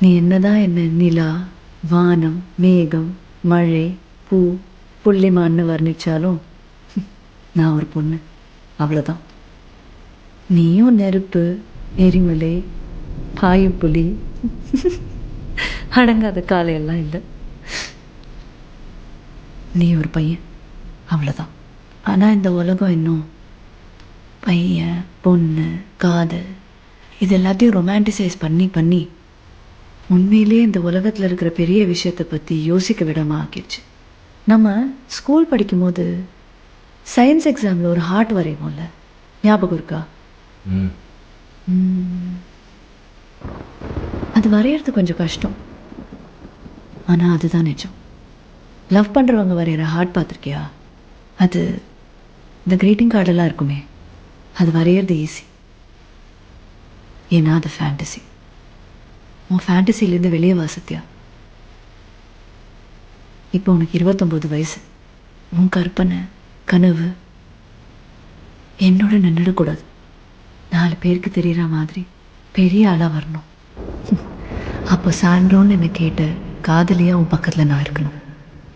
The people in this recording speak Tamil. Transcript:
நீ என்னதான் என்ன நிலா, வானம், மேகம், மழை, பூ, புள்ளிமான்னு வர்ணிச்சாலும் நான் ஒரு பொண்ணு, அவ்வளோதான். நீயும் நெருப்பு, எரிமலை, பாயுப்புலி, அடங்காத காலையெல்லாம் இல்லை. நீ ஒரு பையன், அவ்வளோதான். ஆனால் இந்த உலகம் இன்னும் பையன், பொண்ணு, காதல் இது எல்லாத்தையும் ரொமான்டிசைஸ் பண்ணி பண்ணி உண்மையிலேயே இந்த உலகத்தில் இருக்கிற பெரிய விஷயத்தை பற்றி யோசிக்க விடாமல் ஆக்கிடுச்சு. நம்ம ஸ்கூல் படிக்கும்போது சயின்ஸ் எக்ஸாமில் ஒரு ஹார்ட் வரைவோம்ல, ஞாபகம் இருக்கா? அது வரைகிறது கொஞ்சம் கஷ்டம், ஆனால் அதுதான் நிஜம். லவ் பண்ணுறவங்க வரைகிற ஹார்ட் பார்த்துருக்கியா? அது இந்த கிரீட்டிங் கார்டெல்லாம் இருக்குமே, அது வரைகிறது ஈஸி. ஏன்னா அது ஃபேண்டசி. உன் ஃபேண்டசிலேருந்து வெளியே வா சத்யா. இப்போ உனக்கு 29 வயசு. உன் கற்பனை, கனவு என்னோட நின்றுடக்கூடாது. 4 பேருக்கு தெரிகிற மாதிரி பெரிய ஆளாக வரணும். அப்போ சான்றோன்னு என்னை கேட்ட காதலியாக உன் பக்கத்தில் நான் இருக்கணும்.